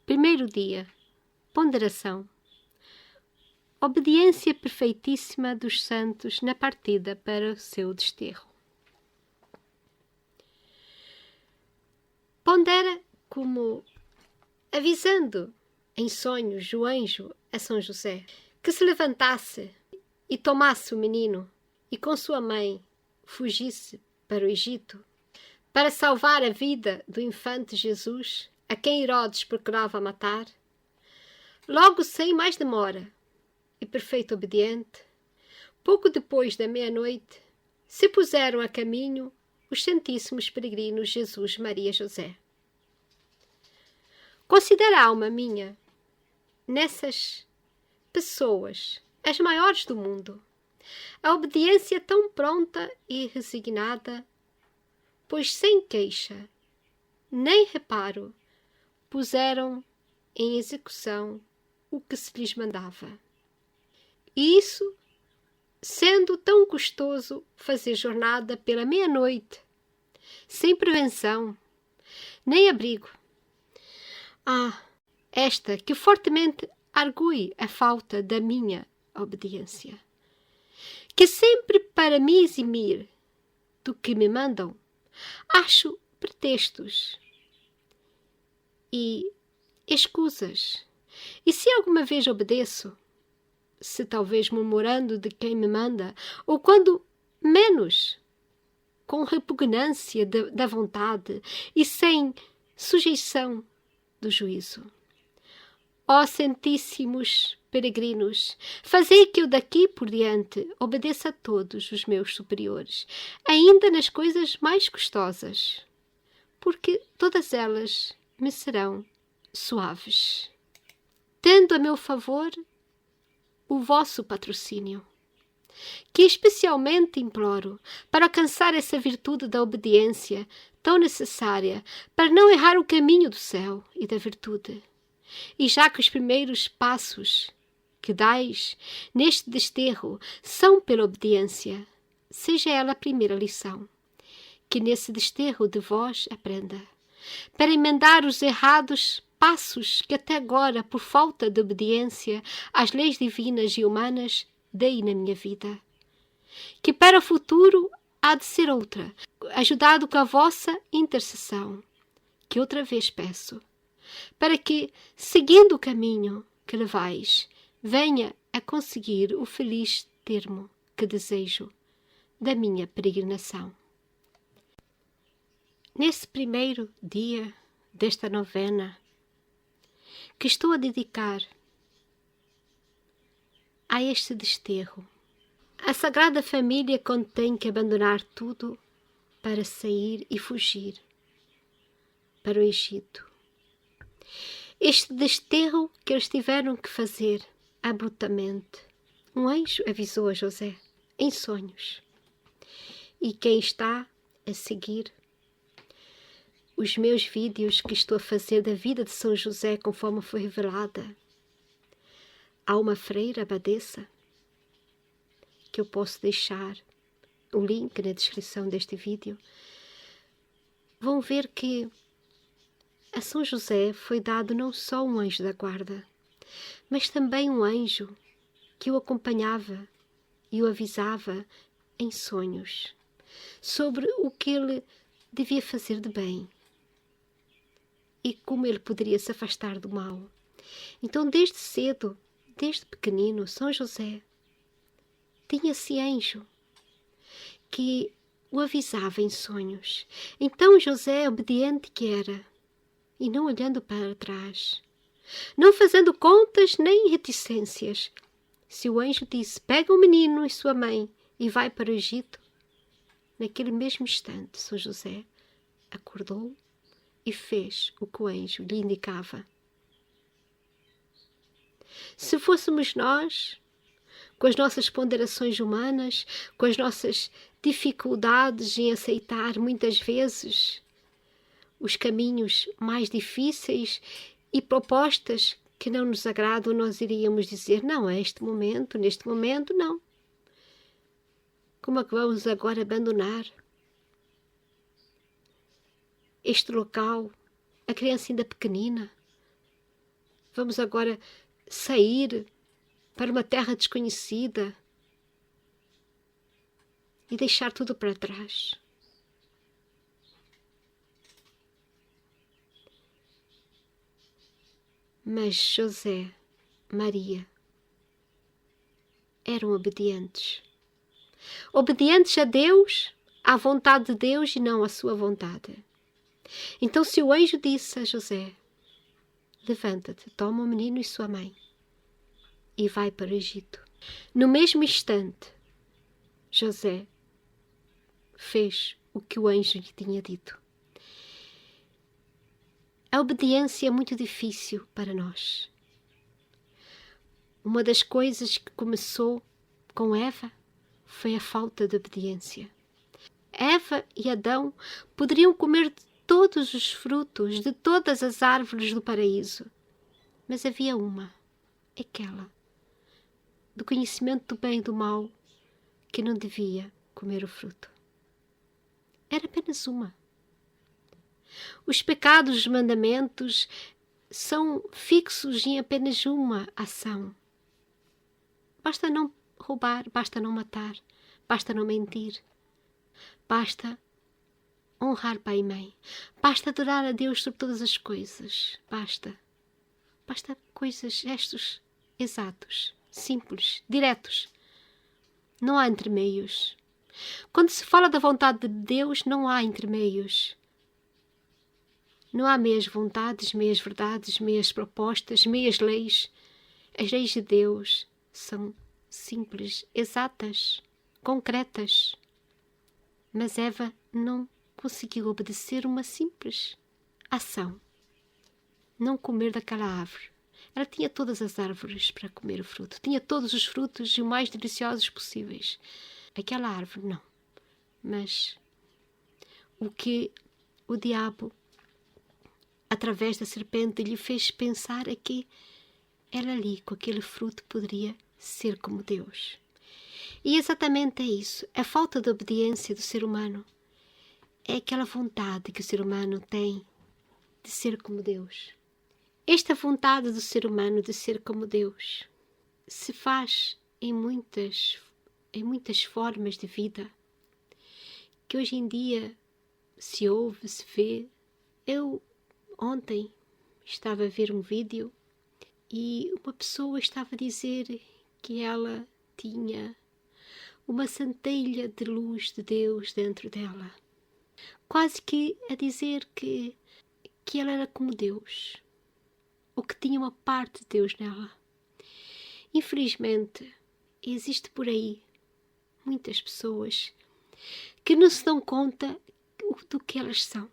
Primeiro dia. Ponderação. Obediência perfeitíssima dos santos na partida para o seu desterro. Pondera como avisando em sonhos o anjo a São José que se levantasse e tomasse o menino e com sua mãe fugisse para o Egito para salvar a vida do infante Jesus, a quem Herodes procurava matar. Logo, sem mais demora e perfeito obediente, pouco depois da meia-noite, se puseram a caminho os santíssimos peregrinos Jesus, Maria e José. Considera, alma minha, nessas pessoas, as maiores do mundo, a obediência tão pronta e resignada, pois sem queixa, nem reparo, puseram em execução o que se lhes mandava. E isso, sendo tão custoso fazer jornada pela meia-noite, sem prevenção, nem abrigo. Esta que fortemente argue a falta da minha obediência, que sempre para me eximir do que me mandam, acho pretextos e escusas, e se alguma vez obedeço, se talvez murmurando de quem me manda, ou quando menos, com repugnância da vontade e sem sujeição do juízo. Ó santíssimos peregrinos, fazei que eu daqui por diante obedeça a todos os meus superiores, ainda nas coisas mais custosas, porque todas elas me serão suaves. Tendo a meu favor o vosso patrocínio, que especialmente imploro para alcançar essa virtude da obediência tão necessária para não errar o caminho do céu e da virtude. E já que os primeiros passos que dais neste desterro são pela obediência, seja ela a primeira lição que nesse desterro de vós aprenda, para emendar os errados passos que até agora, por falta de obediência às leis divinas e humanas, dei na minha vida. Que para o futuro há de ser outra, ajudado com a vossa intercessão, que outra vez peço, para que, seguindo o caminho que levais, venha a conseguir o feliz termo que desejo da minha peregrinação. Nesse primeiro dia desta novena, que estou a dedicar a este desterro, a Sagrada Família contém que abandonar tudo para sair e fugir para o Egito. Este desterro que eles tiveram que fazer abruptamente, um anjo avisou a José em sonhos. E quem está a seguir os meus vídeos que estou a fazer da vida de São José conforme foi revelada, há uma freira abadesa que eu posso deixar o link na descrição deste vídeo. Vão ver que a São José foi dado não só um anjo da guarda, mas também um anjo que o acompanhava e o avisava em sonhos sobre o que ele devia fazer de bem e como ele poderia se afastar do mal. Então, desde cedo, desde pequenino, São José tinha esse anjo que o avisava em sonhos. Então, José, obediente que era, e não olhando para trás, não fazendo contas nem reticências, se o anjo disse, pega o menino e sua mãe e vai para o Egito, naquele mesmo instante, São José acordou e fez o que o anjo lhe indicava. Se fôssemos nós, com as nossas ponderações humanas, com as nossas dificuldades em aceitar muitas vezes os caminhos mais difíceis e propostas que não nos agradam, nós iríamos dizer, não, neste momento não. Como é que vamos agora abandonar este local, a criança ainda pequenina, Vamos agora sair para uma terra desconhecida e deixar tudo para trás. Mas José, Maria, eram obedientes. Obedientes a Deus, à vontade de Deus e não à sua vontade. Então, se o anjo disse a José: levanta-te, toma o menino e sua mãe e vai para o Egito. No mesmo instante, José fez o que o anjo lhe tinha dito. A obediência é muito difícil para nós. Uma das coisas que começou com Eva foi a falta de obediência. Eva e Adão poderiam comer de todos os frutos, de todas as árvores do paraíso. Mas havia uma, aquela, do conhecimento do bem e do mal, que não devia comer o fruto. Era apenas uma. Os pecados, os mandamentos, são fixos em apenas uma ação. Basta não roubar, basta não matar, basta não mentir, basta honrar pai e mãe, basta adorar a Deus sobre todas as coisas, basta coisas, gestos exatos, simples, diretos. Não há entremeios. Quando se fala da vontade de Deus, não há entremeios. Não há meias vontades, meias verdades, meias propostas, meias leis. As leis de Deus são simples, exatas, concretas. Mas Eva não conseguiu obedecer uma simples ação. Não comer daquela árvore. Ela tinha todas as árvores para comer o fruto. Tinha todos os frutos e os mais deliciosos possíveis. Aquela árvore, não. Mas o que o diabo, através da serpente, lhe fez pensar é que ela ali, com aquele fruto, poderia ser como Deus. E exatamente é isso. A falta de obediência do ser humano é aquela vontade que o ser humano tem de ser como Deus. Esta vontade do ser humano de ser como Deus se faz em muitas formas de vida que hoje em dia se ouve, se vê. Eu ontem estava a ver um vídeo e uma pessoa estava a dizer que ela tinha uma centelha de luz de Deus dentro dela. Quase que a dizer que ela era como Deus, ou que tinha uma parte de Deus nela. Infelizmente, existe por aí muitas pessoas que não se dão conta do que elas são.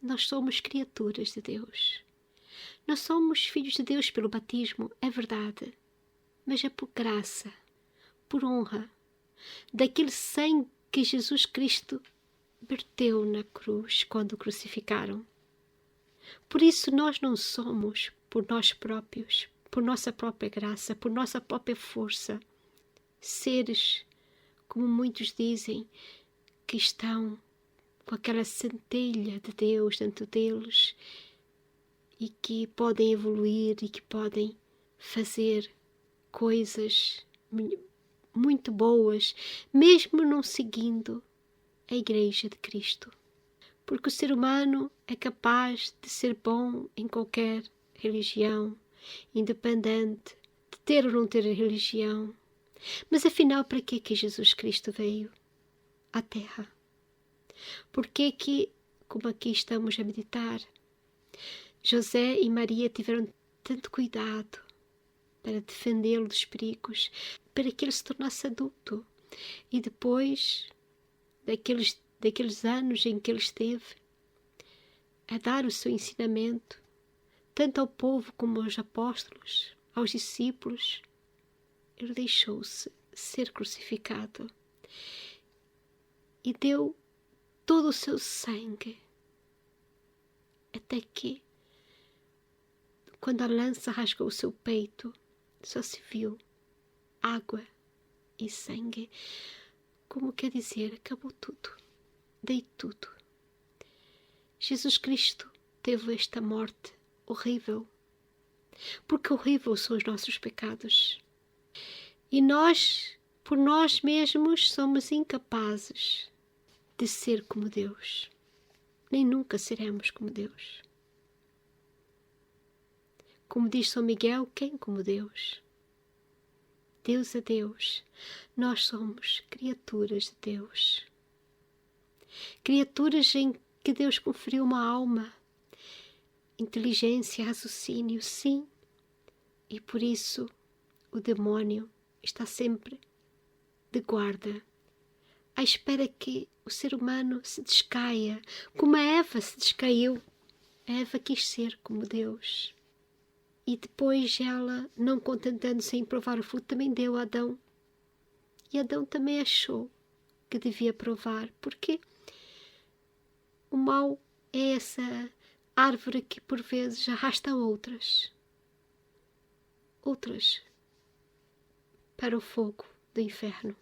Nós somos criaturas de Deus. Nós somos filhos de Deus pelo batismo, é verdade, mas é por graça, por honra, daquele sangue que Jesus Cristo verteu na cruz quando o crucificaram. Por isso nós não somos por nós próprios, por nossa própria graça, por nossa própria força, seres, como muitos dizem, que estão com aquela centelha de Deus dentro deles e que podem evoluir e que podem fazer coisas muito boas, mesmo não seguindo a Igreja de Cristo. Porque o ser humano é capaz de ser bom em qualquer religião, independente de ter ou não ter a religião. Mas afinal, para que Jesus Cristo veio à Terra? Por que, como aqui estamos a meditar, José e Maria tiveram tanto cuidado para defendê-lo dos perigos, para que ele se tornasse adulto e depois daqueles anos em que ele esteve a dar o seu ensinamento, tanto ao povo como aos apóstolos, aos discípulos, ele deixou-se ser crucificado e deu todo o seu sangue, até que, quando a lança rasgou o seu peito, só se viu água e sangue. Como quer dizer, acabou tudo, dei tudo. Jesus Cristo teve esta morte horrível porque horríveis são os nossos pecados. E nós, por nós mesmos, somos incapazes de ser como Deus. Nem nunca seremos como Deus. Como diz São Miguel, quem como Deus? Deus é Deus. Nós somos criaturas de Deus. Criaturas em que Deus conferiu uma alma, inteligência, raciocínio, sim. E por isso o demónio está sempre de guarda, à espera que o ser humano se descaia, como a Eva se descaiu. A Eva quis ser como Deus. E depois ela, não contentando-se em provar o fruto, também deu a Adão. E Adão também achou que devia provar, porque o mal é essa árvore que por vezes arrasta outras para o fogo do inferno.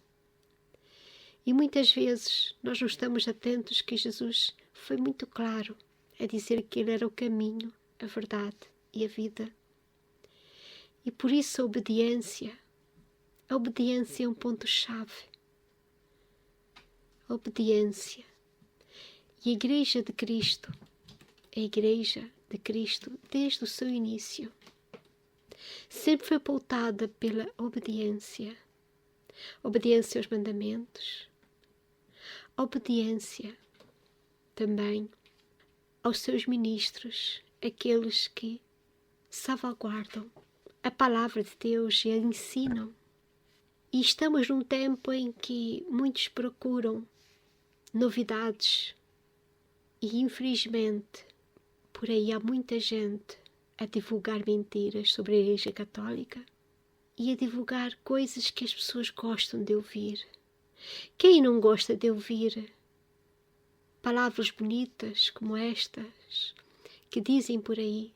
E muitas vezes nós não estamos atentos que Jesus foi muito claro a dizer que Ele era o caminho, a verdade e a vida. E por isso a obediência é um ponto-chave. A obediência. E a Igreja de Cristo é a Igreja de Cristo desde o seu início. Sempre foi pautada pela obediência. Obediência aos mandamentos. Obediência também aos seus ministros, aqueles que salvaguardam a palavra de Deus e a ensinam. E estamos num tempo em que muitos procuram novidades e, infelizmente, por aí há muita gente a divulgar mentiras sobre a Igreja Católica e a divulgar coisas que as pessoas gostam de ouvir. Quem não gosta de ouvir palavras bonitas como estas que dizem por aí,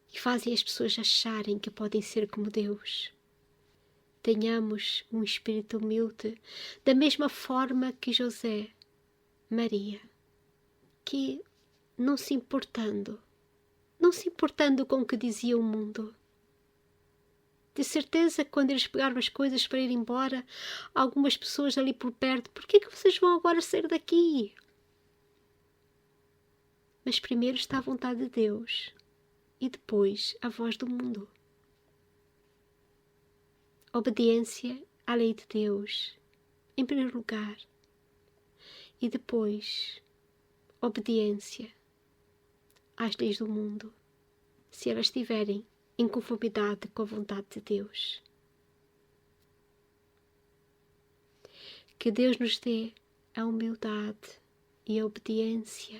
que fazem as pessoas acharem que podem ser como Deus? Tenhamos um espírito humilde, da mesma forma que José, Maria, que não se importando com o que dizia o mundo. De certeza, quando eles pegaram as coisas para ir embora, algumas pessoas ali por perto, por que vocês vão agora sair daqui? Mas primeiro está a vontade de Deus e depois a voz do mundo. Obediência à lei de Deus, em primeiro lugar, e depois obediência às leis do mundo, se elas estiverem em conformidade com a vontade de Deus. Que Deus nos dê a humildade e a obediência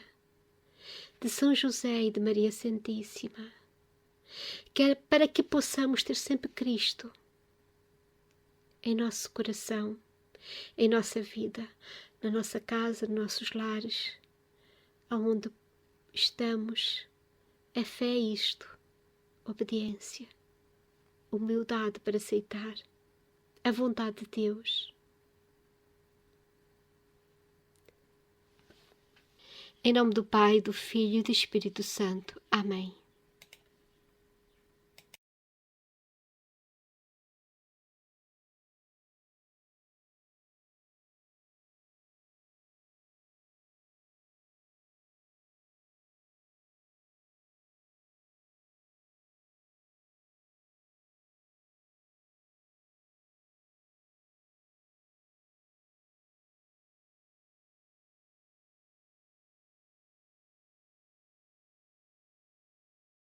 de São José e de Maria Santíssima, para que possamos ter sempre Cristo em nosso coração, em nossa vida, na nossa casa, nos nossos lares, aonde estamos. A fé é isto, obediência, humildade para aceitar a vontade de Deus. Em nome do Pai, do Filho e do Espírito Santo. Amém.